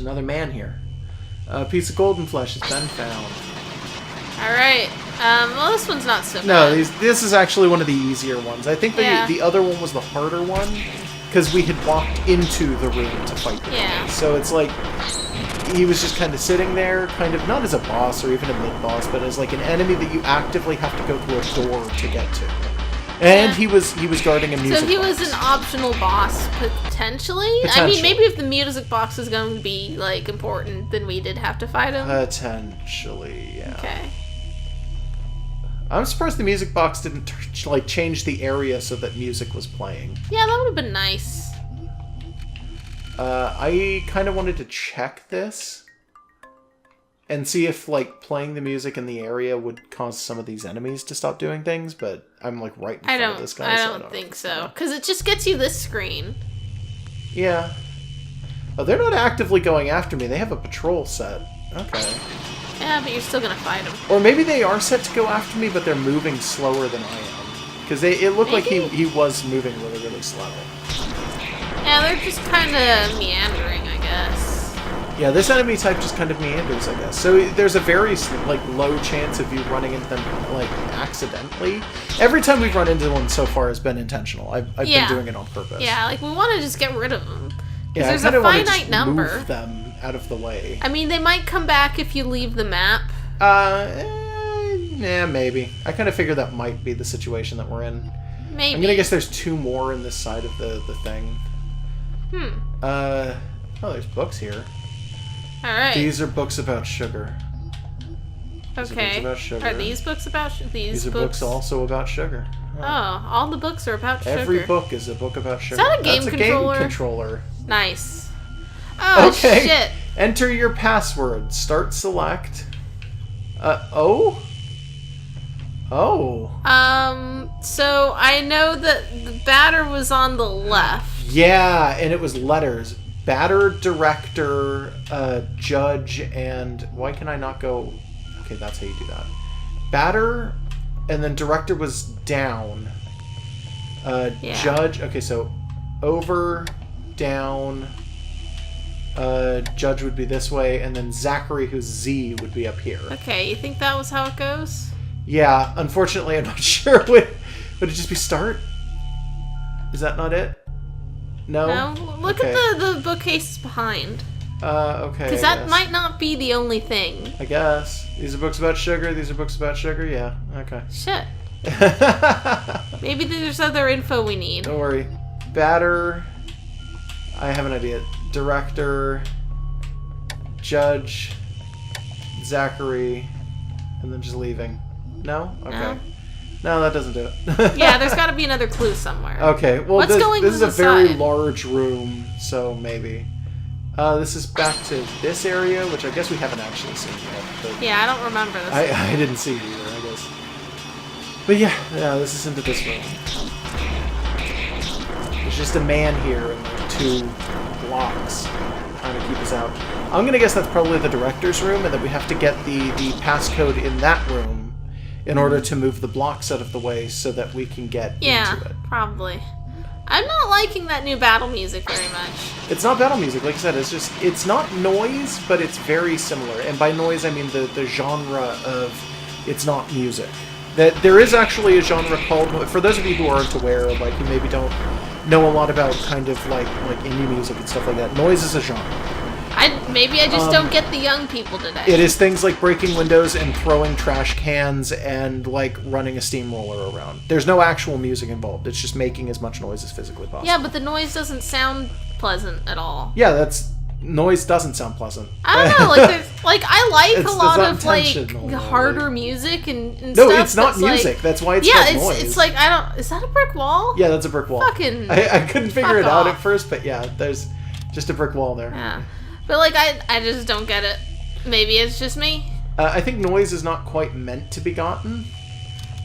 another man here. A piece of golden flesh has been found. Alright. Well, this one's not so bad. No, this is actually one of the easier ones. I think the other one was the harder one, because we had walked into the room to fight the guy. So it's like, he was just kind of sitting there, kind of, not as a boss or even a mid-boss, but as like an enemy that you actively have to go through a door to get to. And he was guarding a music box. So he was an optional boss, potentially? I mean, maybe if the music box is going to be, like, important, then we did have to fight him? Potentially, yeah. Okay. I'm surprised the music box didn't, like, change the area so that music was playing. Yeah, that would have been nice. I kind of wanted to check this and see if, like, playing the music in the area would cause some of these enemies to stop doing things, but I'm, like, right in front of this guy. I don't think so. Because it just gets you this screen. Yeah. Oh, they're not actively going after me. They have a patrol set. Okay. Yeah, but you're still going to fight them. Or maybe they are set to go after me, but they're moving slower than I am. Because it looked like he was moving really, really slow. Yeah, they're just kind of meandering, I guess. Yeah, this enemy type just kind of meanders, I guess. So there's a very, like, low chance of you running into them, like, accidentally. Every time we've run into one so far has been intentional. I've been doing it on purpose. Yeah, like, we want to just get rid of them. Yeah, there's a finite number. Move them out of the way. I mean, they might come back if you leave the map. Yeah, maybe. I kind of figure that might be the situation that we're in. Maybe. I'm gonna guess there's 2 more in this side of the thing. Oh, there's books here. Alright. These are books about sugar. Okay. About sugar. Are these books about sugar? These are books also about sugar. Oh, all the books are about sugar. Every book is a book about sugar. Is that a game controller? That's a game controller. Nice. Oh, okay. shit. Enter your password. Start select. Oh? So I know that the batter was on the left. Yeah, and it was letters. Batter, director, judge, and... Why can I not go... Okay, that's how you do that. Batter, and then director was down. Judge... Okay, so over, down... judge would be this way, and then Zachary, who's Z, would be up here. Okay, you think that was how it goes? Yeah, unfortunately, I'm not sure. Would it just be start? Is that not it? No? No? Look at the bookcases behind. Okay. Because that might not be the only thing. I guess. These are books about sugar, these are books about sugar, yeah. Okay. Shit. Maybe there's other info we need. Don't worry. Batter... I have an idea. Director... Judge... Zachary... And then just leaving. No? Okay. No, that doesn't do it. Yeah, there's got to be another clue somewhere. Okay, well, this is a very side? large room, so maybe. This is back to this area, which I guess we haven't actually seen yet. But yeah, I don't remember this. I didn't see it either, I guess. But yeah, this is into this room. There's just a man here and like 2 blocks trying to keep us out. I'm going to guess that's probably the director's room, and that we have to get the passcode in that room in order to move the blocks out of the way so that we can get into it. Yeah, probably. I'm not liking that new battle music very much. It's not battle music, like I said. It's not noise, but it's very similar. And by noise, I mean the genre of it's not music. That there is actually a genre called, for those of you who aren't aware, like who maybe don't know a lot about kind of like indie music and stuff like that, noise is a genre. Maybe I just don't get the young people today. It is things like breaking windows and throwing trash cans and like running a steamroller around. There's no actual music involved. It's just making as much noise as physically possible. Yeah, but the noise doesn't sound pleasant at all. Yeah, noise doesn't sound pleasant. I don't know, I like a lot of like harder music and stuff. No, it's not music. That's why it's called noise. It's like is that a brick wall? Yeah, that's a brick wall. Fucking I couldn't figure it out at first, but yeah, there's just a brick wall there. Yeah. But, like, I just don't get it. Maybe it's just me. I think noise is not quite meant to be gotten.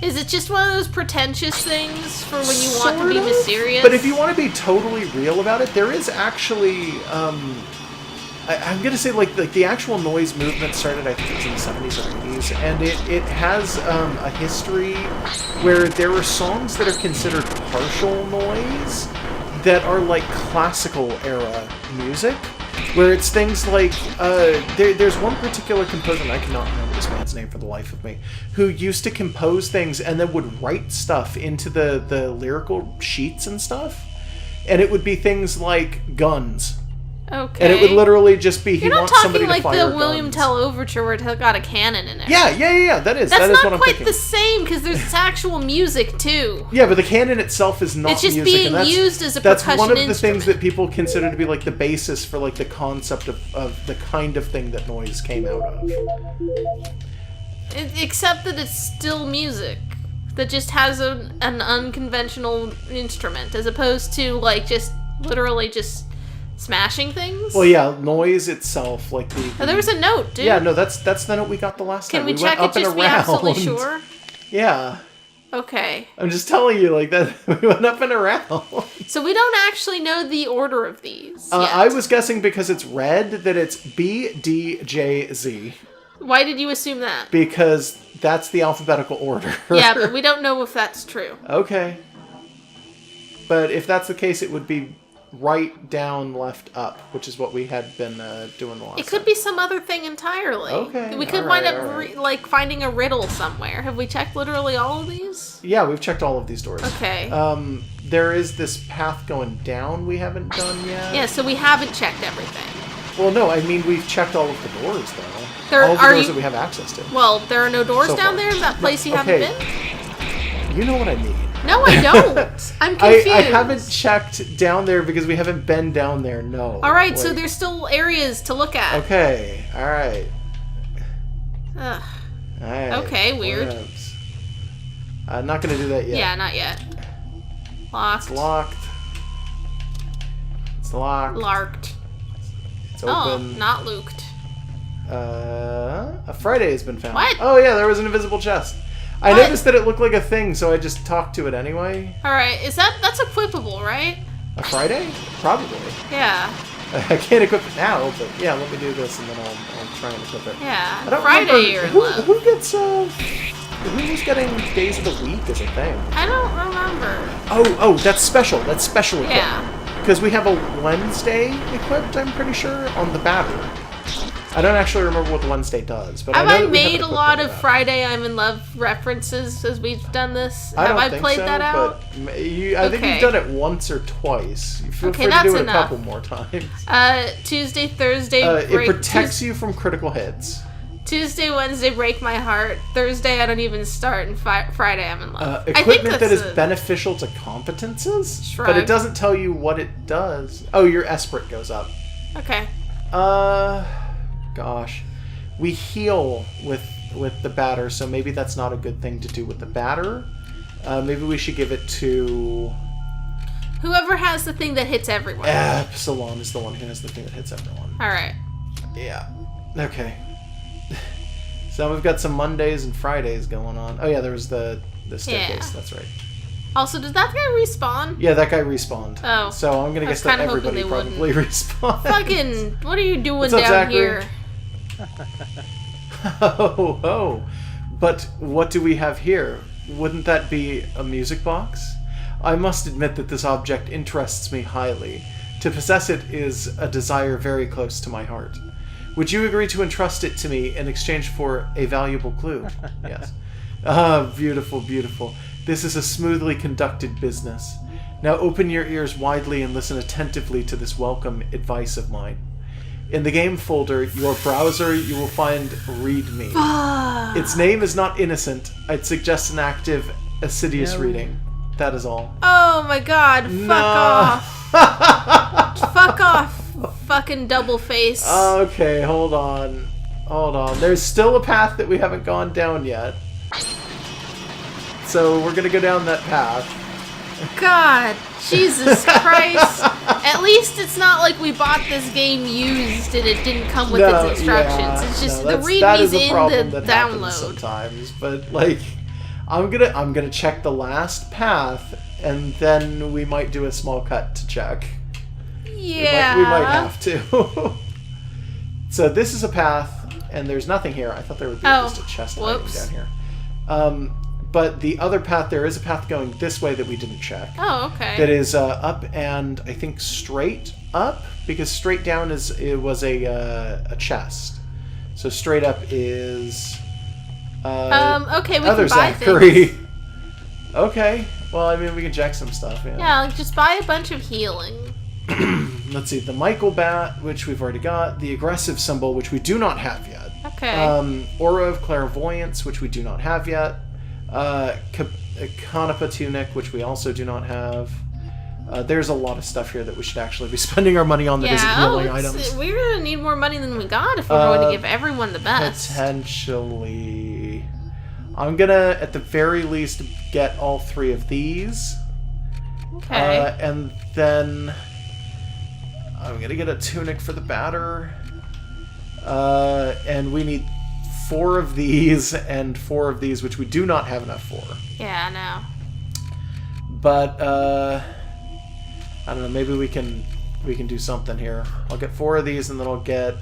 Is it just one of those pretentious things for when you want to be mysterious? But if you want to be totally real about it, there is actually, I'm going to say, like, the actual noise movement started, I think it was in the 70s or 80s, and it has a history where there are songs that are considered partial noise that are, like, classical era music. Where it's things like, there's one particular composer, and I cannot remember this man's name for the life of me, who used to compose things and then would write stuff into the lyrical sheets and stuff. And it would be things like guns. Okay. And it would literally just be he wants somebody to fire guns. You're not talking like the William Tell Overture where it's got a cannon in it. Yeah. That is what I'm thinking. That's not quite the same because there's actual music too. Yeah, but the cannon itself is not music. It's just being used as a percussion instrument. That's one of the things that people consider to be like the basis for like the concept of the kind of thing that noise came out of. Except that it's still music that just has an unconventional instrument as opposed to like just literally just smashing things? Well, yeah, noise itself, like the... Oh, there was a note, dude. Yeah, no, that's the note we got the last time. Can we check it just to be absolutely sure? Yeah. Okay. I'm just telling you, like, that we went up and around. So we don't actually know the order of these yet. I was guessing because it's red that it's B, D, J, Z. Why did you assume that? Because that's the alphabetical order. Yeah, but we don't know if that's true. Okay. But if that's the case, it would be... right, down, left, up, which is what we had been doing the last time. It could be some other thing entirely. Okay. We could wind up like finding a riddle somewhere. Have we checked literally all of these? Yeah, we've checked all of these doors. Okay. There is this path going down we haven't done yet. Yeah, so we haven't checked everything. Well, no, I mean we've checked all of the doors though. All of the doors that we have access to. Well, there are no doors down there in that place you haven't been? You know what I mean. No, I don't. I'm confused. I haven't checked down there because we haven't been down there, no. Alright, so there's still areas to look at. Okay, alright. Ugh. Alright. Okay, weird. I'm not going to do that yet. Yeah, not yet. Locked. It's locked. It's locked. Larked. It's open. Oh, not looked. A Friday has been found. What? Oh yeah, there was an invisible chest. I noticed that it looked like a thing, so I just talked to it anyway. Alright, that's equipable, right? A Friday? Probably. Yeah. I can't equip it now, but yeah, let me do this and then I'll try and equip it. Yeah. I don't Friday you're in love. Who gets who's getting days of the week as a thing? I don't remember. Oh, that's special. That's special equipped. Yeah. Because we have a Wednesday equipped, I'm pretty sure, on the batter. I don't actually remember what the Wednesday does, but have I know that made a lot of Friday I'm in Love references as we've done this? Have I played that out? But I think you've done it once or twice. You feel free to do it a couple more times. Tuesday, Thursday, it protects you from critical hits. Tuesday, Wednesday, break my heart. Thursday, I don't even start, and Friday, I'm in love. Equipment that is beneficial to competences, Shrug. But it doesn't tell you what it does. Oh, your Esprit goes up. Okay. Gosh, we heal with the batter, so maybe that's not a good thing to do with the batter. Maybe we should give it to whoever has the thing that hits everyone. Epsilon is the one who has the thing that hits everyone. All right. Yeah. Okay. So we've got some Mondays and Fridays going on. Oh yeah, there was the staircase. Yeah. That's right. Also, does that guy respawn? Yeah, that guy respawned. Oh. So I'm gonna guess that everybody probably respawned. Fucking, what are you doing What's up, down Zachary? here? Oh. But what do we have here? Wouldn't that be a music box? I must admit that this object interests me highly. To possess it is a desire very close to my heart. Would you agree to entrust it to me in exchange for a valuable clue? Yes. Ah, beautiful, beautiful. This is a smoothly conducted business. Now open your ears widely and listen attentively to this welcome advice of mine. In the game folder, your browser, you will find README. Its name is not innocent. I'd suggest an active, assiduous reading. That is all. Oh my god, fuck off. Fuck off, fucking double face. Okay, hold on. There's still a path that we haven't gone down yet. So we're gonna go down that path. God, Jesus Christ. At least it's not like we bought this game used and it didn't come with its instructions. Yeah, it's just the readme's in the download. Sometimes, but like, I'm gonna check the last path, and then we might do a small cut to check. Yeah, we might have to. So this is a path, and there's nothing here. I thought there would be just a chest hiding down here. But the other path, there is a path going this way that we didn't check. Oh, okay. That is up and I think straight up, because straight down was a chest. So straight up is okay, we other can buy Zachary. things. Okay. Well, I mean, we can check some stuff. Yeah, like just buy a bunch of healing. Let's see, the Michael Bat, which we've already got, the aggressive symbol, which we do not have yet. Okay. Aura of Clairvoyance, which we do not have yet. Canopa Tunic, which we also do not have. There's a lot of stuff here that we should actually be spending our money on that isn't healing items. We're going to need more money than we got if we're going to give everyone the best. Potentially. I'm going to, at the very least, get all 3 of these. Okay. And then I'm going to get a tunic for the batter. And we need 4 of these and 4 of these, which we do not have enough for. Yeah, I know. But, I don't know, maybe we can do something here. I'll get 4 of these and then I'll get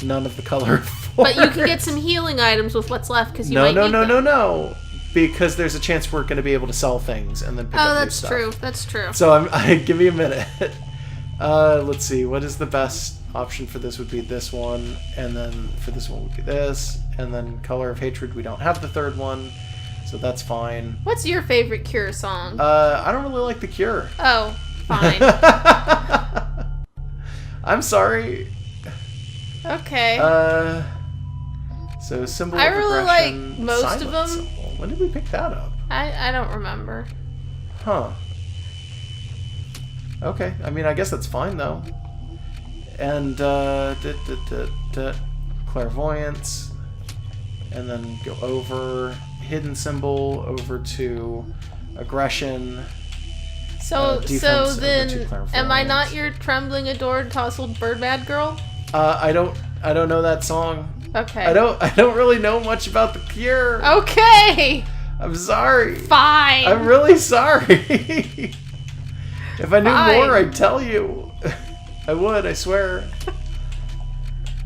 none of the color 4. But you can get some healing items with what's left because you might need them. No. Because there's a chance we're going to be able to sell things and then pick up new stuff. Oh, that's true. So give me a minute. Let's see. What is the best option for this? Would be this one, and then for this one would be this, and then Color of Hatred. We don't have the third one, so that's fine. What's your favorite Cure song? I don't really like The Cure. Oh, fine. I'm sorry. Okay. So symbol. I of really aggression, like most silent of them. symbol. When did we pick that up? I don't remember. Huh. Okay. I mean, I guess that's fine though. And clairvoyance, and then go over hidden symbol over to aggression. So defense then, am I not your trembling, adored, tousled birdbad girl? I don't know that song. Okay. I don't really know much about The Cure. Okay. I'm sorry. Fine. I'm really sorry. If I knew more, I'd tell you. I would, I swear.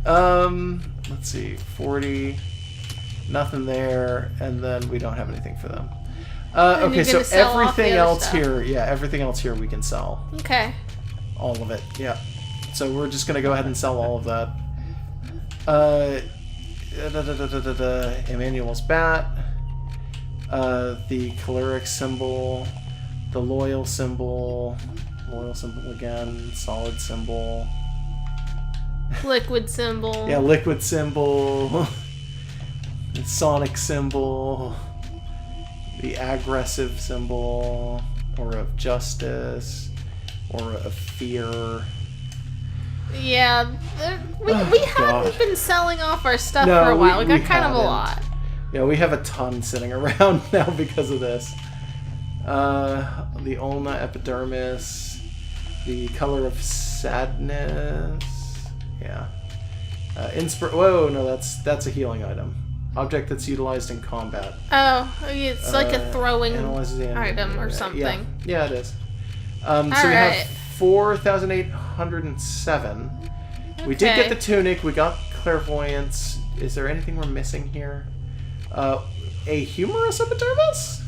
Let's see, 40, nothing there, and then we don't have anything for them. Okay, so everything else here, everything else here we can sell. Okay. All of it, yeah. So we're just gonna go ahead and sell all of that. Emmanuel's Bat, the caloric symbol, the loyal symbol again, solid symbol. Liquid symbol. Yeah, liquid symbol. The sonic symbol. The aggressive symbol. Or of justice. Or of fear. Yeah, we haven't been selling off our stuff for a while. We got kind of a lot. Yeah, we have a ton sitting around now because of this. The ulna epidermis. The color of sadness. Yeah. Whoa, no, that's a healing item. Object that's utilized in combat. Oh, it's like a throwing item or something. Yeah, it is. So we have 4,807. Okay. We did get the tunic. We got clairvoyance. Is there anything we're missing here? A humorous epidermis?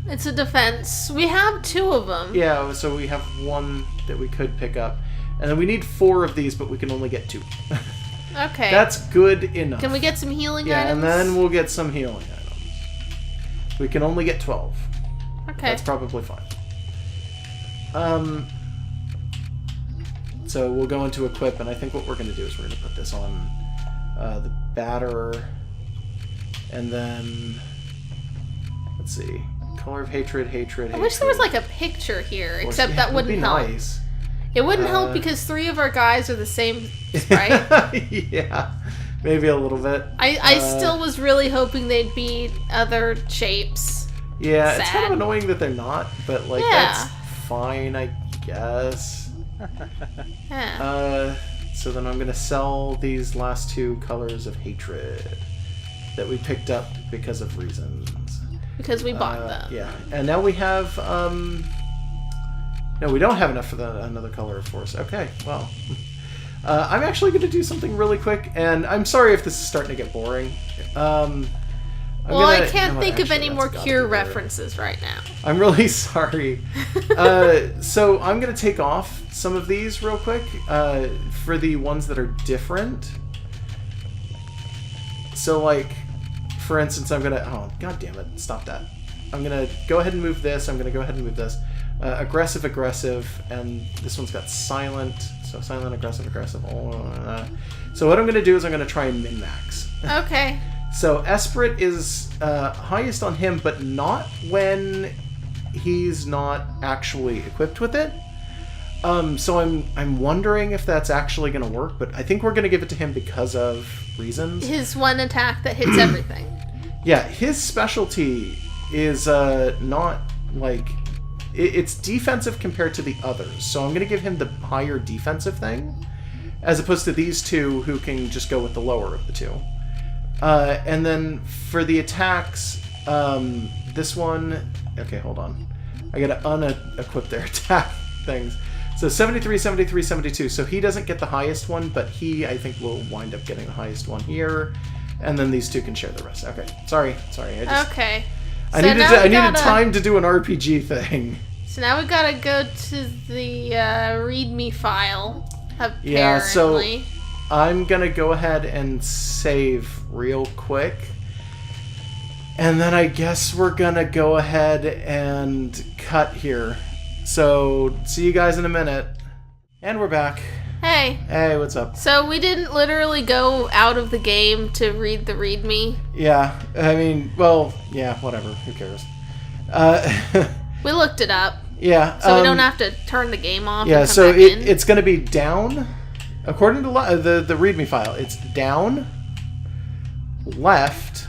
It's a defense. We have 2 of them. Yeah, so we have 1 that we could pick up. And then we need 4 of these, but we can only get 2. Okay. That's good enough. Can we get some healing items? Yeah, and then we'll get some healing items. We can only get 12. Okay. That's probably fine. So we'll go into equip, and I think what we're going to do is we're going to put this on the batter, and then let's see, color of hatred. I wish there was like a picture here, except that wouldn't help. Nice. It wouldn't help because 3 of our guys are the same sprite. Yeah, maybe a little bit. I still was really hoping they'd be other shapes. Yeah, Sad. It's kind of annoying that they're not, but like that's fine, I guess. Yeah. So then I'm gonna sell these last 2 colors of hatred that we picked up because of reasons. Because we bought them. Yeah, and now we have no, we don't have enough for another color of force. Okay, well, I'm actually gonna do something really quick, and I'm sorry if this is starting to get boring. I can't think of any more Cure references right now. I'm really sorry. So I'm going to take off some of these real quick for the ones that are different. So, like, for instance, I'm going to... Oh, god damn it. Stop that. I'm going to go ahead and move this. I'm going to go ahead and move this. Aggressive, and this one's got silent. So silent, aggressive. So what I'm going to do is I'm going to try and min-max. Okay. So Esprit is highest on him, but not when he's not actually equipped with it. So I'm wondering if that's actually going to work, but I think we're going to give it to him because of reasons. His one attack that hits everything. Yeah, his specialty is not like... It's defensive compared to the others, so I'm going to give him the higher defensive thing, as opposed to these two who can just go with the lower of the two. And then for the attacks, this one... Okay, hold on. I gotta unequip their attack things. So 73, 73, 72. So he doesn't get the highest one, but he, I think, will wind up getting the highest one here. And then these two can share the rest. Okay, sorry. Okay. I needed time to do an RPG thing. So now we gotta go to the README file, apparently. Yeah, so I'm gonna go ahead and save real quick. And then I guess we're gonna go ahead and cut here. So, see you guys in a minute. And we're back. Hey. Hey, what's up? So we didn't literally go out of the game to read the README? Yeah, I mean, well, yeah, whatever. Who cares? We looked it up. Yeah. So we don't have to turn the game off. Yeah, and come so back in. it's going to be down, according to the README file, it's down, left,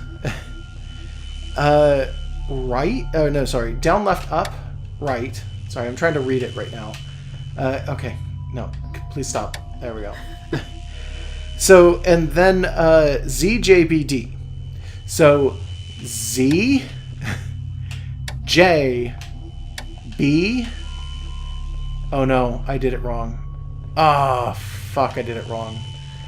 right. Oh, no, sorry. Down, left, up, right. Sorry, I'm trying to read it right now. Okay. No, please stop. There we go. So, and then ZJBD. So, Z, J, B. Oh no, I did it wrong. Ah, oh, fuck, I did it wrong.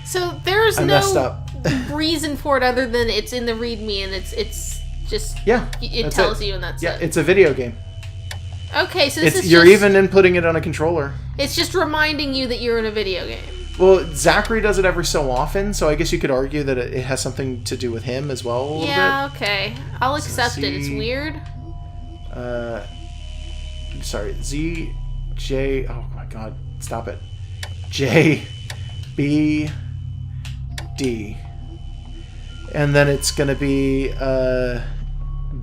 So there's I messed up. reason for it other than it's in the README and it's just it tells you and that's it. Yeah, it's a video game. Okay, so you're even inputting it on a controller. It's just reminding you that you're in a video game. Well, Zachary does it every so often, so I guess you could argue that it has something to do with him as well a little bit. Yeah, okay. I'll accept it. It's weird. Sorry, Z, J... Oh my god, stop it. J, B, D. And then it's going to be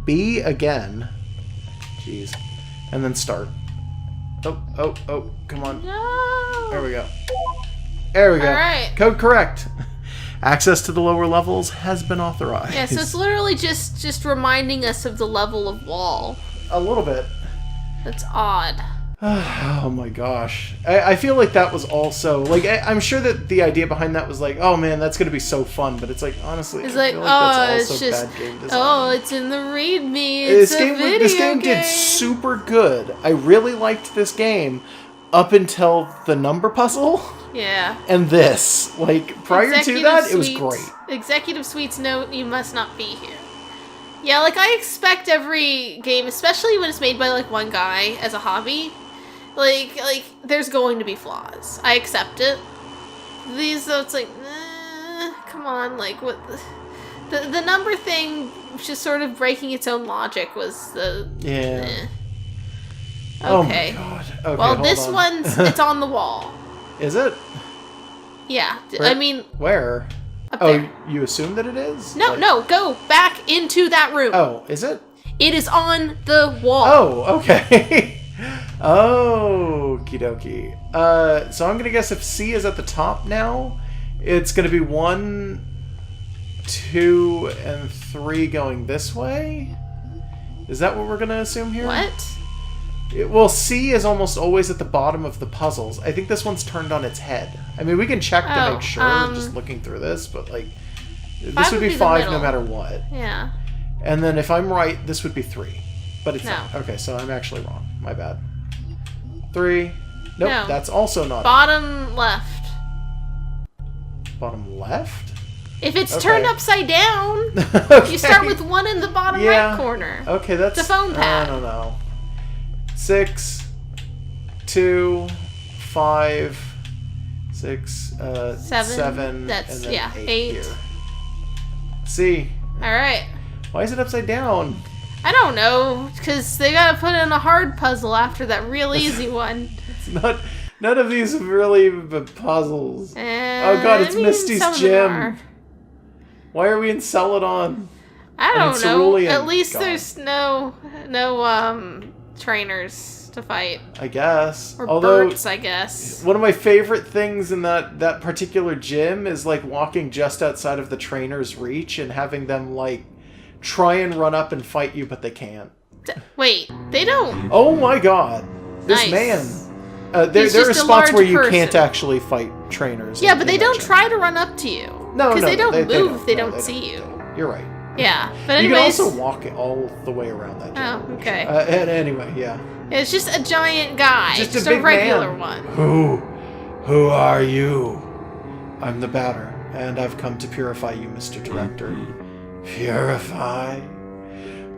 B again. Jeez. And then start. Oh, come on. No. There we go. There we go. All right. Code correct. Access to the lower levels has been authorized. Yeah, so it's literally just reminding us of the level of wall. A little bit. That's odd. Oh my gosh. I feel like that was also... Like, I'm sure that the idea behind that was like, oh man, that's going to be so fun. But it's like, honestly, it's I like, feel like that's it's also just, bad game design. Oh, it's in the README. It's a video game. This game did super good. I really liked this game up until the number puzzle. Yeah. And this. Like, prior to that, it was great. Executive Suite's note, you must not be here. Yeah, like, I expect every game, especially when it's made by, like, one guy as a hobby, like, there's going to be flaws. I accept it. These, though, it's like, come on, like, what... The number thing, just sort of breaking its own logic was the... Yeah. Okay. Oh my god. Okay, well, this one's, it's on the wall. Is it? Yeah. Where? I mean... Where? There. You assume that it is? No, go back into that room. Oh, is it? It is on the wall. Oh, okay. Okie dokie. So I'm gonna guess if C is at the top now, it's gonna be 1, 2, and 3 going this way? Is that what we're gonna assume here? What? Well, C is almost always at the bottom of the puzzles. I think this one's turned on its head. I mean, we can check to make sure, just looking through this, but, like, this would be 5 no matter what. Yeah. And then if I'm right, this would be 3. But it's no. not. Okay, so I'm actually wrong. My bad. 3. Nope, no. That's also not. Bottom left. Bottom left? If it's turned upside down, you start with 1 in the bottom right corner. Okay, that's... the phone pad. I don't know. 6, 2, 5, 6, 7. That's, and then 8 here. See? Alright. Why is it upside down? I don't know, because they gotta put in a hard puzzle after that real easy one. It's not... None of these have really been puzzles. Oh god, it's Misty's gym. Why are we in Celadon? I don't know. At least there's no trainers to fight. I guess. Or birds, I guess. One of my favorite things in that particular gym is like walking just outside of the trainer's reach and having them like try and run up and fight you, but they can't. Wait, they don't. Oh my god. This man. There are spots where you can't actually fight trainers. Yeah, but they don't try to run up to you. No, because they don't move if they don't see you. You're right. Yeah, but anyways... You can also walk all the way around that gym. Oh, okay. And anyway, yeah. It's just a giant guy. Just a regular one. Who are you? I'm the batter, and I've come to purify you, Mr. Director. Purify?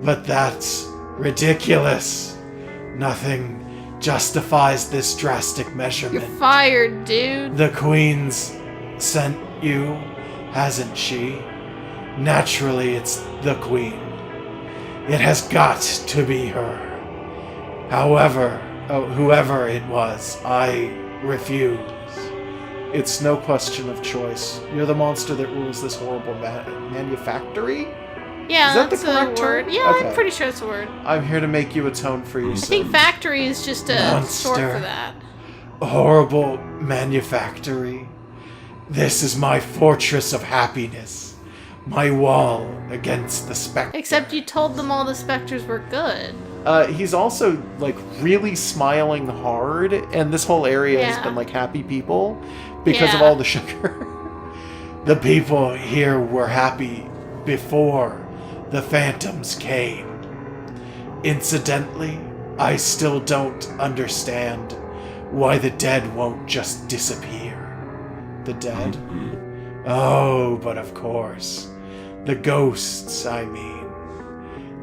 But that's ridiculous. Nothing justifies this drastic measurement. You're fired, dude. The Queen's sent you, hasn't she? Naturally, it's the Queen. It has got to be her. However, whoever it was, I refuse. It's no question of choice. You're the monster that rules this horrible manufactory? Yeah, is that that's the correct word. term? Yeah, okay. I'm pretty sure it's a word. I'm here to make you atone for your sins. I think factory is just a short for that. Horrible manufactory. This is my fortress of happiness. My wall against the spectre. Except you told them all the specters were good. He's also, like, really smiling hard, and this whole area has been, like, happy people because of all the sugar. The people here were happy before the phantoms came. Incidentally, I still don't understand why the dead won't just disappear. The dead? Oh, but of course. The ghosts, I mean.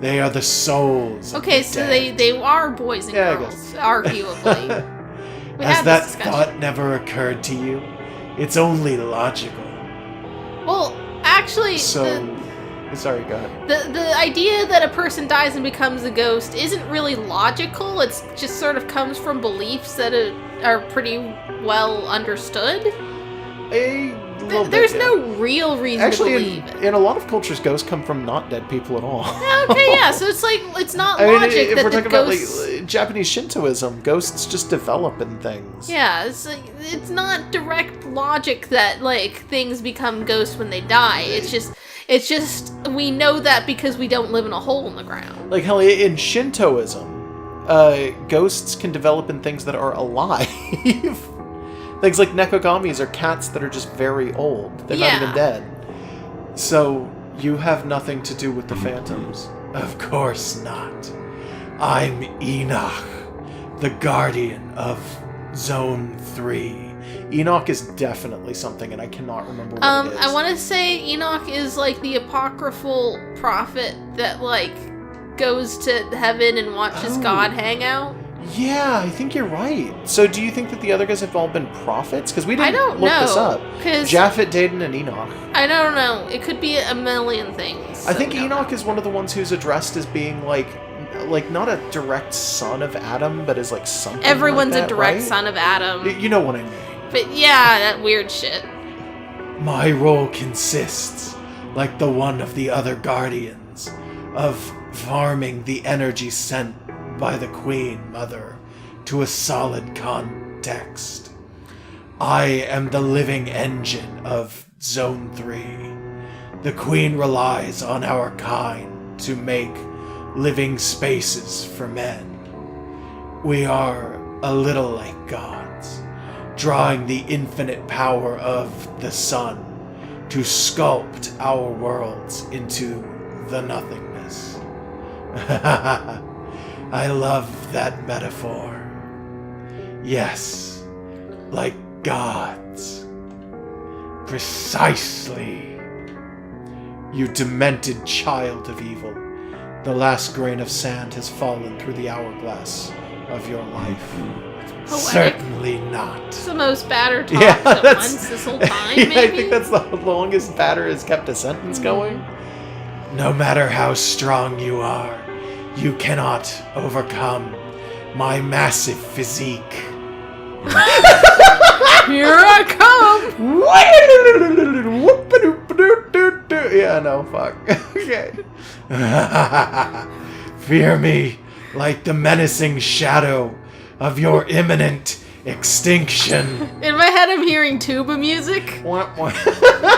They are the souls of the dead. they are boys and girls, arguably. Has that thought never occurred to you? It's only logical. Well, actually... Sorry, go ahead. The idea that a person dies and becomes a ghost isn't really logical. It's just sort of comes from beliefs that are pretty well understood. There's no real reason to believe it. In a lot of cultures, ghosts come from not dead people at all. Okay, yeah, so it's like, it's not logic if that we're the talking ghosts... about like Japanese Shintoism, ghosts just develop in things. Yeah, it's not direct logic that, like, things become ghosts when they die. It's just, we know that because we don't live in a hole in the ground. Like, hell, in Shintoism, ghosts can develop in things that are alive. Things like Nekogamis are cats that are just very old. They're not even dead. So, you have nothing to do with the phantoms? Of course not. I'm Enoch, the guardian of Zone 3. Enoch is definitely something, and I cannot remember what it is. I want to say Enoch is, like, the apocryphal prophet that, like, goes to heaven and watches God hang out. Yeah, I think you're right. So do you think that the other guys have all been prophets? Because we didn't look this up. Japhet, Dedan, and Enoch. I don't know. It could be a million things. I think Enoch is one of the ones who's addressed as being, like not a direct son of Adam, but is, like, something Everyone's like that, a direct right? son of Adam. You know what I mean. But yeah, that weird shit. My role consists, like the one of the other guardians, of farming the energy sent by the Queen Mother to a solid context. I am the living engine of Zone 3. The Queen relies on our kind to make living spaces for men. We are a little like gods, drawing the infinite power of the sun to sculpt our worlds into the nothingness. I love that metaphor. Yes, like gods. Precisely. you demented child of evil. The last grain of sand has fallen through the hourglass of your life. Poetic. Certainly not. It's the most batter talk at once this whole time, maybe? I think that's the longest batter has kept a sentence going. No matter how strong you are, you cannot overcome my massive physique. Here I come! Yeah, no, fuck. Okay. Fear me like the menacing shadow of your imminent extinction. In my head, I'm hearing tuba music.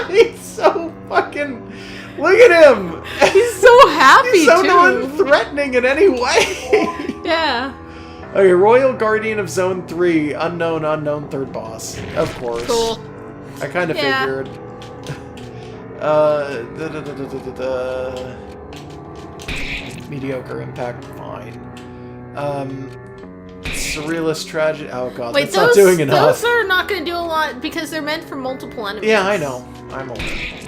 He's so fucking... Look at him! He's so happy, He's so too. non-threatening in any way. Yeah. Okay, Royal Guardian of Zone 3, unknown, third boss. Of course. Cool. I kind of figured. Mediocre impact, fine. Surrealist tragedy. Oh god, wait, that's not doing enough. Those are not going to do a lot because they're meant for multiple enemies. Yeah, I know. I'm aware.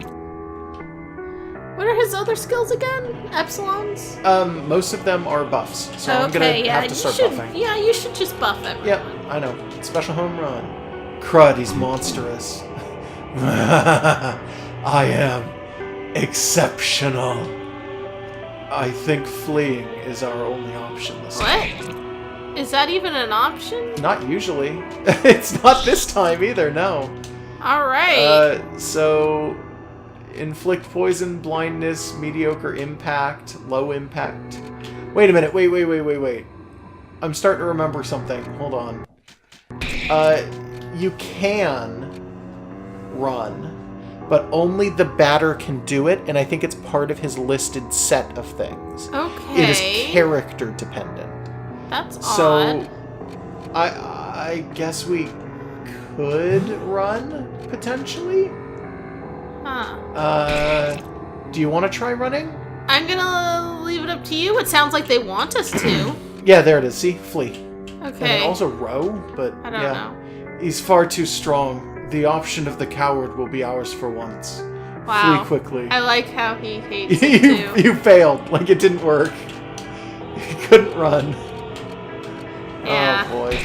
What are his other skills again? Epsilons? Most of them are buffs, so I'm gonna have to start buffing. Yeah, you should just buff everyone. Yep, I know. Special home run. Crud, he's monstrous. I am exceptional. I think fleeing is our only option this time. What? Is that even an option? Not usually. It's not this time either, no. Alright. So... inflict poison, blindness, mediocre impact, low impact. Wait a minute, wait. I'm starting to remember something. Hold on. You can run, but only the batter can do it, and I think it's part of his listed set of things. Okay. It is character dependent. That's so, odd. I guess we could run, potentially? Huh. Do you want to try running? I'm gonna leave it up to you. It sounds like they want us to. Yeah, there it is. See? Flee. Okay. And then also row, but I don't know. He's far too strong. The option of the coward will be ours for once. Wow. Flee quickly. I like how he hates it too. You failed. Like, it didn't work. You couldn't run. Yeah. Oh, boy.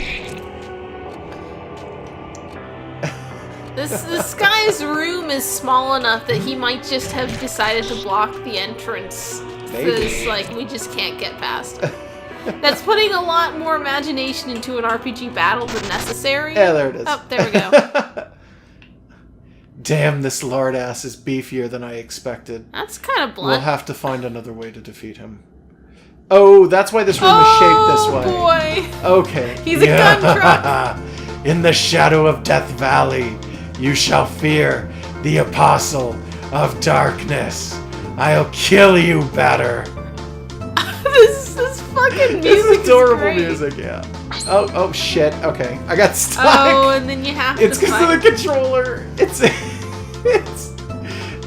This guy's room is small enough that he might just have decided to block the entrance. Because, like, we just can't get past it. That's putting a lot more imagination into an RPG battle than necessary. Yeah, there it is. Oh, there we go. Damn, this lard ass is beefier than I expected. That's kind of blunt. We'll have to find another way to defeat him. Oh, that's why this room is shaped this way. Oh, boy. Okay. He's a gun truck. In the shadow of Death Valley, you shall fear the apostle of darkness. I'll kill you better. This fucking music This is adorable great. music, yeah. Oh shit. Okay, I got stuck. Oh, and then you have It's to because of the controller. It's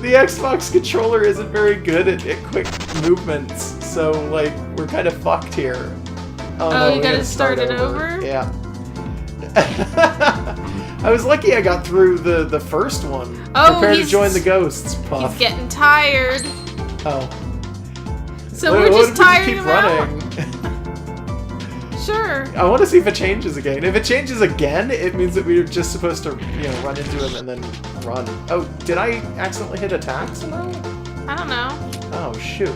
the Xbox controller isn't very good at quick movements, so like we're kind of fucked here. Oh, no, you gotta start it over? Yeah. I was lucky I got through the first one. Oh, Prepare to join the ghosts, Puff. He's getting tired. Oh. So we're just tired keep him running. Sure. I want to see if it changes again. If it changes again, it means that we were just supposed to, run into him and then run. Oh, did I accidentally hit attack somehow? I don't know. Oh, shoot.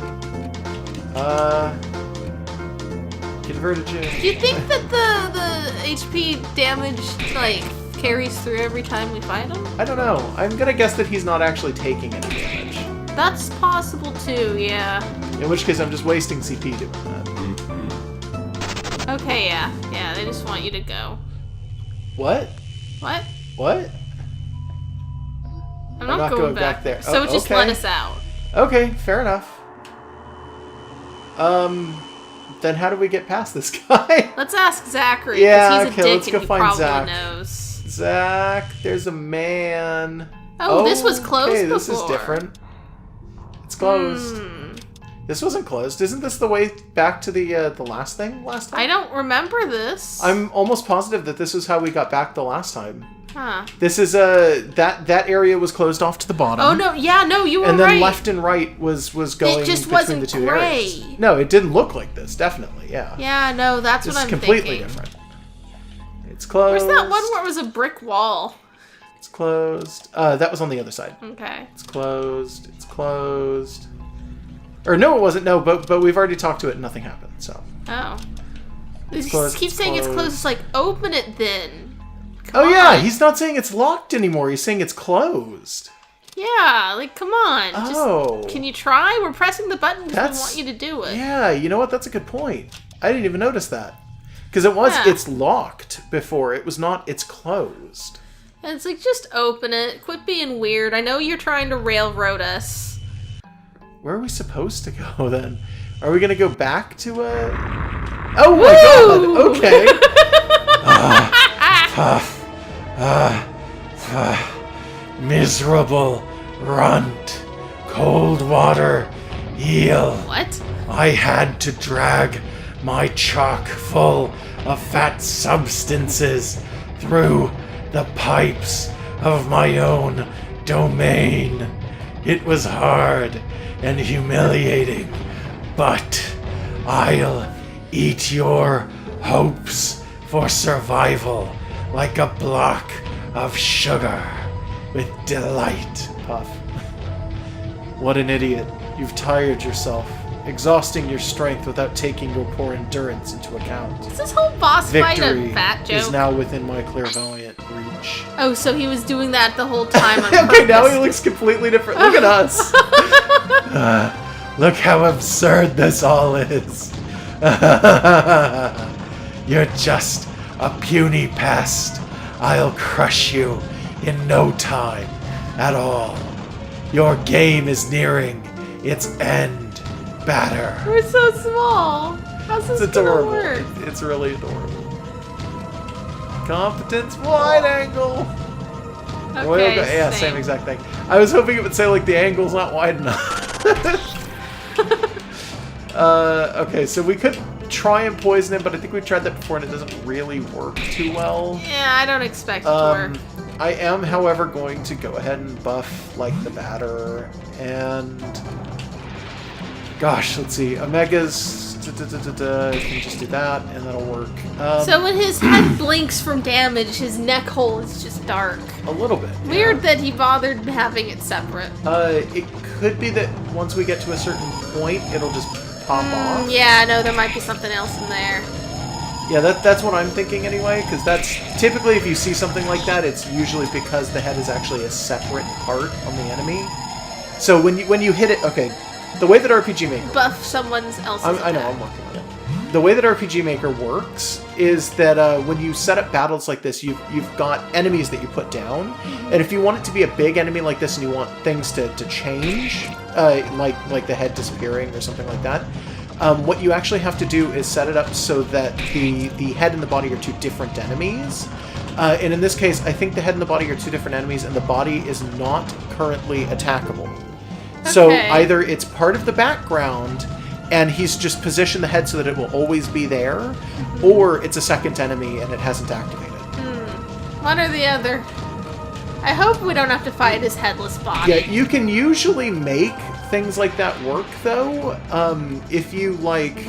Converted. Do you think that the HP damage, like, carries through every time we fight him? I don't know. I'm gonna guess that he's not actually taking any damage. That's possible too, yeah. In which case, I'm just wasting CP doing that. Okay, yeah. Yeah, they just want you to go. What? What? What? I'm not going back there. So Oh, just okay. let us out. Okay, fair enough. Then how do we get past this guy? Let's ask Zachary, Yeah, because he's a okay, dick let's and go he find probably Zach. knows. Zach, there's a man. Oh, this was closed okay, before. this is different. It's closed. This wasn't closed. Isn't this the way back to the last thing last time? I don't remember this. I'm almost positive that this is how we got back the last time. Huh. This is that area was closed off to the bottom. Oh no, yeah, no, you were right. And then left and right was going it just between wasn't the two gray. areas. No, it didn't look like this, definitely, yeah. Yeah, no, that's what I'm thinking. It's completely different. It's closed. Where's that one where it was a brick wall? It's closed. That was on the other side. Okay. It's closed. It's closed. Or no, it wasn't. No, but we've already talked to it and nothing happened, so. Oh. It's He closed, keeps saying it's closed. It's like, open it then. Come on. Yeah, he's not saying it's locked anymore. He's saying it's closed. Yeah, like, come on. Oh. Just, can you try? We're pressing the button because we want you to do it. Yeah, you know what? That's a good point. I didn't even notice that. Because it's locked before. It was not, it's closed. And it's like, just open it. Quit being weird. I know you're trying to railroad us. Where are we supposed to go then? Are we going to go back to a... Oh my god! Okay. Miserable runt, cold water eel. What? I had to drag my chock full of fat substances through the pipes of my own domain. It was hard and humiliating, but I'll eat your hopes for survival like a block of sugar with delight. Puff. What an idiot. You've tired yourself, exhausting your strength without taking your poor endurance into account. Is this whole boss fight a fat joke? Is now within my clairvoyant reach. Oh, so he was doing that the whole time on Okay, now he looks completely different. Look at us. Look how absurd this all is. You're just a puny pest. I'll crush you in no time at all. Your game is nearing its end, batter. We're so small. How's this adorable. Work? It's really adorable. Competence wide angle. Okay, yeah, same exact thing. I was hoping it would say like the angle's not wide enough. Okay, so we could try and poison him, but I think we've tried that before and it doesn't really work too well. Yeah, I don't expect it to work. I am, however, going to go ahead and buff like the batter and gosh, let's see, Omegas. Can just do that and that'll work. So when his head blinks from damage, his neck hole is just dark. A little bit. Weird that he bothered having it separate. It could be that once we get to a certain point, it'll just pop off. Yeah, no, there might be something else in there. Yeah, that's what I'm thinking anyway, because that's typically if you see something like that, it's usually because the head is actually a separate part on the enemy. So when you hit it, okay, the way that RPG Maker buff someone else's I know, I'm working on it. The way that RPG Maker works is that when you set up battles like this, you've got enemies that you put down, and if you want it to be a big enemy like this and you want things to change, like the head disappearing or something like that, what you actually have to do is set it up so that the head and the body are two different enemies. And in this case, I think the head and the body are two different enemies, and the body is not currently attackable. Okay. So either it's part of the background, and he's just positioned the head so that it will always be there, or it's a second enemy and it hasn't activated. One or the other. I hope we don't have to fight his headless body. Yeah, you can usually make things like that work, though. If you, like...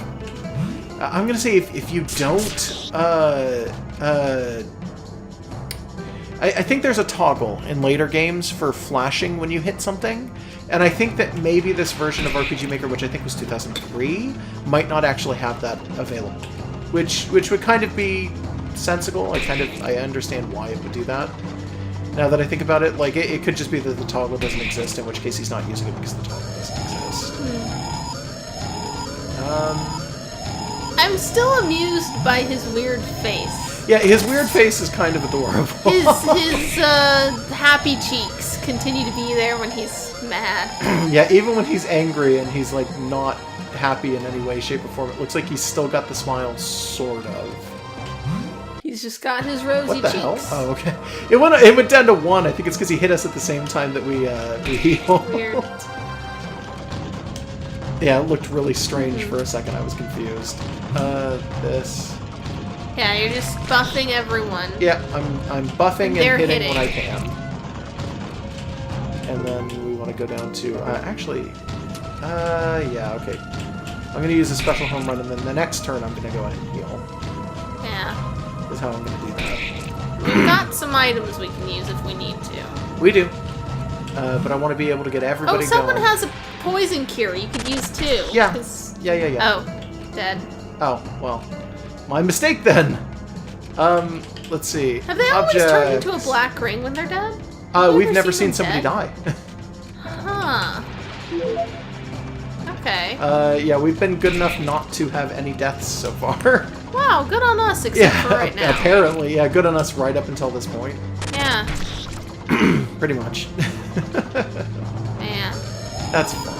I'm gonna say if you don't... I think there's a toggle in later games for flashing when you hit something. And I think that maybe this version of RPG Maker, which I think was 2003, might not actually have that available. Which would kind of be sensible. I understand why it would do that. Now that I think about it, like, it could just be that the toggle doesn't exist, in which case he's not using it because the toggle doesn't exist. I'm still amused by his weird face. Yeah, his weird face is kind of adorable. His happy cheeks continue to be there when he's mad. Yeah, even when he's angry and he's, like, not happy in any way, shape, or form, it looks like he's still got the smile, sort of. He's just got his rosy cheeks. What the hell? Oh, okay. It went down to 1. I think it's because he hit us at the same time that we healed. Weird. Yeah, it looked really strange for a second. I was confused. This. Yeah, you're just buffing everyone. Yeah, I'm buffing and hitting when I can. And then we want to go down to... yeah, okay. I'm going to use a special home run, and then the next turn I'm going to go ahead and heal. Yeah. That's how I'm going to do that. We've got some items we can use if we need to. We do. But I want to be able to get everybody going. Someone has a poison cure you could use too. Yeah. Yeah. Oh, dead. Oh, well. My mistake then. Let's see. Have they always turned into a black ring when they're dead? We've never seen somebody die. Huh. Okay. Yeah, we've been good enough not to have any deaths so far. Wow, good on us, except for right now. Apparently, yeah, good on us right up until this point. Yeah. Pretty much. Man. That's fine.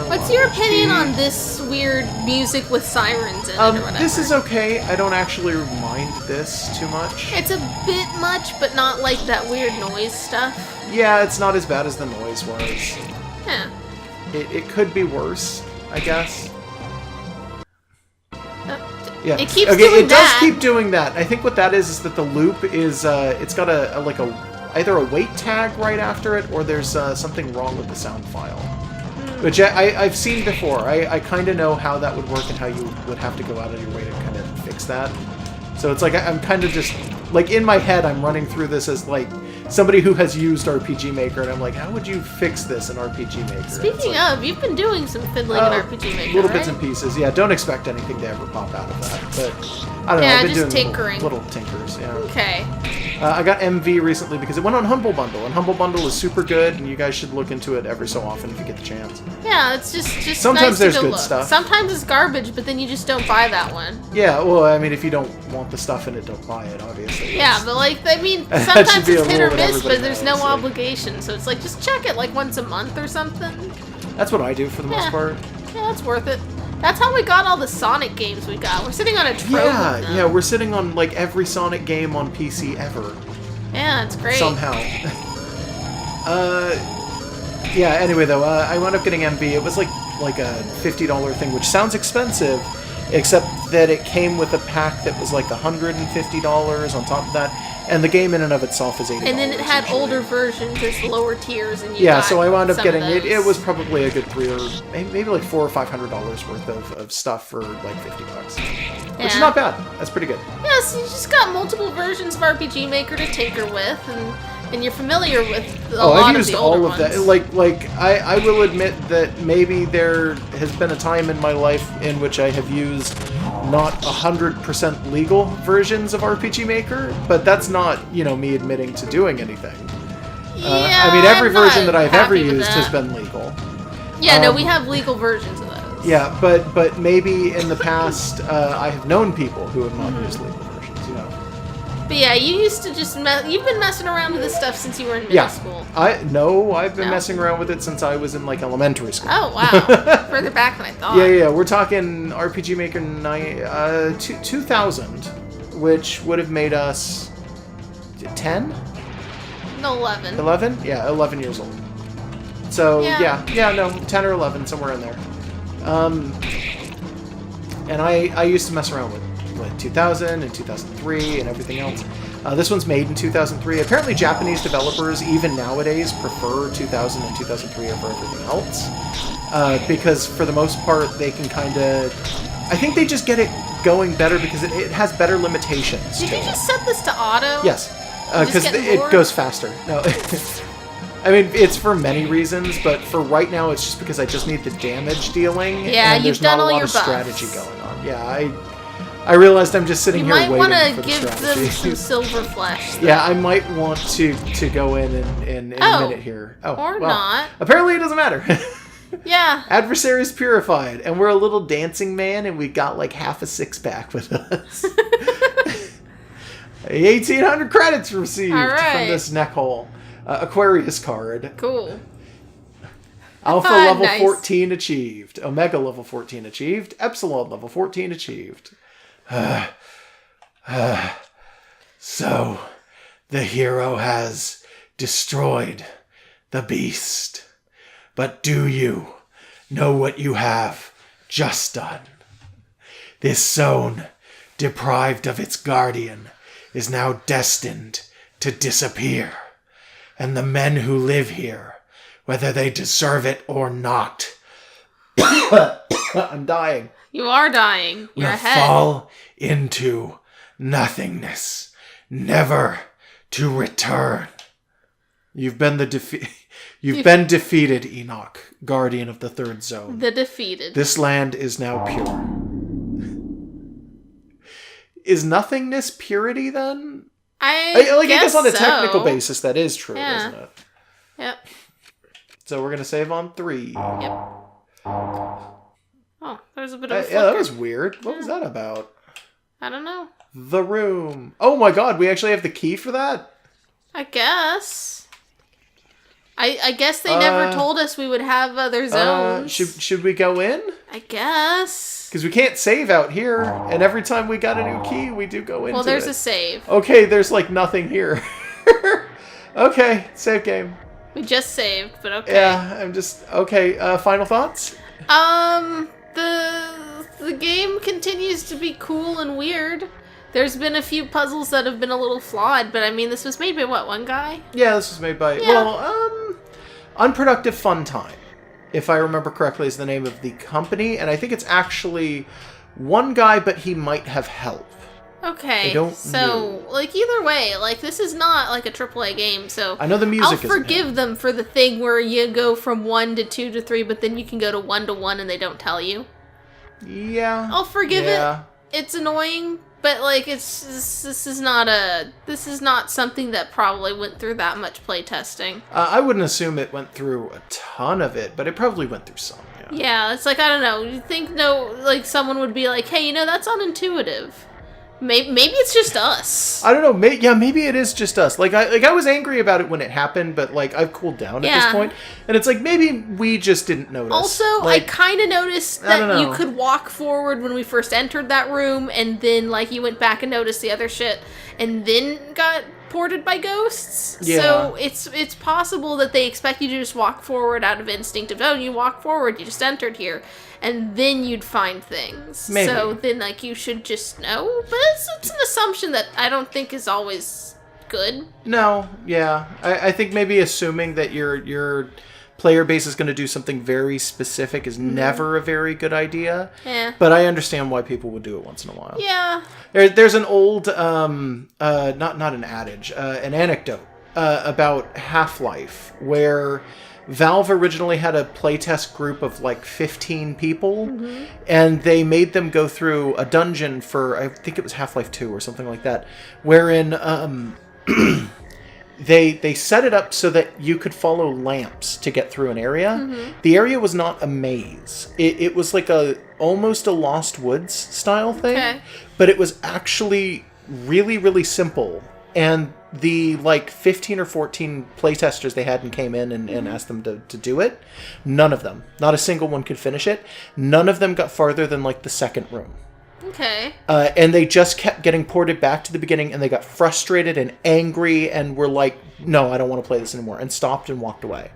What's your opinion on this weird music with sirens in it or whatever? This is okay. I don't actually mind this too much. It's a bit much, but not like that weird noise stuff. Yeah, it's not as bad as the noise was. Yeah. It could be worse, I guess. Yeah. It keeps doing it does keep doing that. I think what that is that the loop is it's got either a wait tag right after it, or there's something wrong with the sound file. Which I've seen before. I kind of know how that would work and how you would have to go out of your way to kind of fix that. So it's like I'm kind of just... Like, in my head, I'm running through this as, like, somebody who has used RPG Maker, and I'm like, how would you fix this in RPG Maker? Speaking of, you've been doing some fiddling in RPG Maker, little bits and pieces, yeah. Don't expect anything to ever pop out of that. But, I don't know, I've been just doing tinkering. Little tinkers, yeah. Okay. I got MV recently because it went on Humble Bundle, and Humble Bundle is super good, and you guys should look into it every so often if you get the chance. Yeah, it's just sometimes nice there's to go good look. stuff. Sometimes it's garbage, but then you just don't buy that one. Yeah, well, I mean, if you don't want the stuff in it, don't buy it, obviously. Yeah, but like, I mean, sometimes it's hit or miss, but there's no knows, obligation, so it's like, just check it like once a month or something. That's what I do for the most part. Yeah, that's worth it. That's how we got all the Sonic games we got. We're sitting on a trove of them. Yeah, we're sitting on, like, every Sonic game on PC ever. Yeah, it's great. Somehow. Yeah, anyway, though, I wound up getting MV. It was like a $50 thing, which sounds expensive, except that it came with a pack that was like $150 on top of that, and the game in and of itself is $80. And then it had older versions as lower tiers, and you yeah, got so I wound up getting it. It was probably a good maybe like $400 or $500 worth of stuff for like $50, which is not bad. That's pretty good. Yeah, so you just got multiple versions of RPG Maker to tinker with, and you're familiar with a lot of the older ones. I've used all of that. Like I will admit that maybe there has been a time in my life in which I have used not 100% legal versions of RPG Maker, but that's not, me admitting to doing anything. Yeah, I mean, every version that I've ever used has been legal. Yeah, no, we have legal versions of those. Yeah, but maybe in the past, I have known people who have not used legal versions, But yeah, you used to just you've been messing around with this stuff since you were in middle school. I've been messing around with it since I was in like elementary school. Oh wow, further back than I thought. Yeah, we're talking RPG Maker 2000, which would have made us 10? No, 11. 11? Yeah, 11 years old. So 10 or 11, somewhere in there. And I used to mess around with 2000 and 2003 and everything else. This one's made in 2003. Apparently Japanese developers, even nowadays, prefer 2000 and 2003 over everything else. Because for the most part, they can kind of... I think they just get it going better because it has better limitations. Did you just set this to auto? Yes. Because it goes faster. No. I mean, it's for many reasons, but for right now, it's just because I just need the damage dealing. Yeah, and you've there's done not a all lot your of buffs. strategy going on. Yeah, I realized I'm just sitting here waiting for the strategy. You might want to give them some silver flesh. Though. Yeah, I might want to go in a minute here. Oh, or not. Apparently it doesn't matter. Yeah. Adversaries purified, and we're a little dancing man, and we got like half a six-pack with us. 1,800 credits received from this neck hole. Aquarius card. Cool. Alpha level 14 achieved. Omega level 14 achieved. Epsilon level 14 achieved. So, the hero has destroyed the beast. But do you know what you have just done? This zone, deprived of its guardian, is now destined to disappear. And the men who live here, whether they deserve it or not, I'm dying. You are dying. You're will ahead. Fall into nothingness, never to return. You've been been defeated, Enoch, guardian of the third zone. The defeated. This land is now pure. Is nothingness purity then? I guess on a so. technical basis that is true, Yeah. isn't it? Yep. So we're gonna save on 3. Yep. Oh, there's a bit of a flicker. Yeah, that was weird. What was that about? I don't know. The room. Oh my god, we actually have the key for that? I guess. I guess they never told us we would have other zones. Should we go in? I guess. Because we can't save out here, and every time we got a new key, we do go into it. Well, there's a save. Okay, there's like nothing here. Okay, save game. We just saved, but okay. Yeah, I'm just... Okay, final thoughts? The game continues to be cool and weird. There's been a few puzzles that have been a little flawed, but I mean, this was made by what, one guy? Yeah, this was made by... Yeah. Well, Unproductive Fun Time, if I remember correctly, is the name of the company, and I think it's actually one guy, but he might have help. Okay, I don't so, know. like, either way, like, this is not, like, a AAA game, so... I know the music I'll forgive them for the thing where you go from 1 to 2 to 3, but then you can go to 1 to 1 and they don't tell you. Yeah. I'll forgive it. It's annoying, but, like, this is not something that probably went through that much playtesting. I wouldn't assume it went through a ton of it, but it probably went through some, yeah. Yeah, it's like, I don't know, you'd think, someone would be like, hey, that's unintuitive. Maybe it's just us. I don't know. Maybe it is just us. Like I was angry about it when it happened, but like I've cooled down at this point, and it's like maybe we just didn't notice. Also, like, I kind of noticed that you could walk forward when we first entered that room, and then like you went back and noticed the other shit, and then got ported by ghosts. Yeah. So it's possible that they expect you to just walk forward out of instinct of, oh, you walk forward, you just entered here. And then you'd find things. Maybe. So then, like, you should just know. But it's an assumption that I don't think is always good. No, yeah. I think maybe assuming that your player base is going to do something very specific is never a very good idea. Yeah. But I understand why people would do it once in a while. Yeah. There's an old, not an adage, an anecdote about Half-Life where... Valve originally had a playtest group of like 15 people, and they made them go through a dungeon for, I think it was Half-Life 2 or something like that, wherein they set it up so that you could follow lamps to get through an area. The area was not a maze. It was like almost a Lost Woods style thing, but it was actually really, really simple. And the like 15 or 14 playtesters they had and came in and asked them to do it, none of them, not a single one could finish it. None of them got farther than like the second room. Okay. And they just kept getting ported back to the beginning, and they got frustrated and angry and were like, no, I don't want to play this anymore, and stopped and walked away.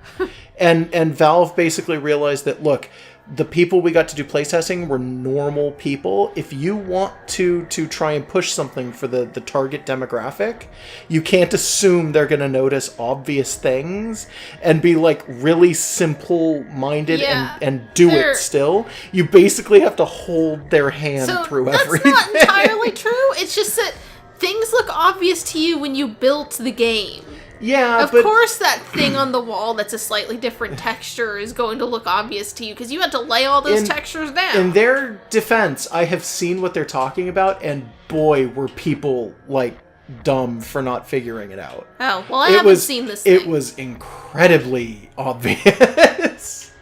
and Valve basically realized that, look, the people we got to do playtesting were normal people. If you want to try and push something for the target demographic, you can't assume they're going to notice obvious things and be like really simple-minded and do it still. You basically have to hold their hand through everything. That's not entirely true. It's just that things look obvious to you when you built the game. Yeah, of course that thing on the wall that's a slightly different texture is going to look obvious to you because you had to lay all those textures down. In their defense, I have seen what they're talking about, and boy, were people, like, dumb for not figuring it out. Oh, well, I haven't seen this thing. It was incredibly obvious.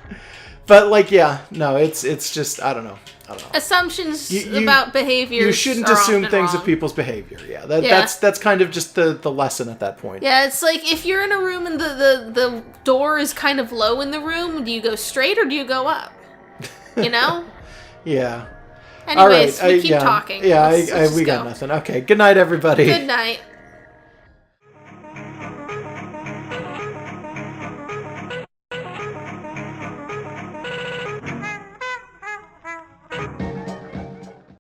But, like, yeah, no, it's just, I don't know. Assumptions about behavior. You shouldn't assume things of people's behavior. Yeah, that's kind of just the lesson at that point. Yeah, it's like if you're in a room and the door is kind of low in the room, do you go straight or do you go up? You know? Yeah. Anyways, we keep talking. Yeah, we got nothing. Okay, good night, everybody. Good night.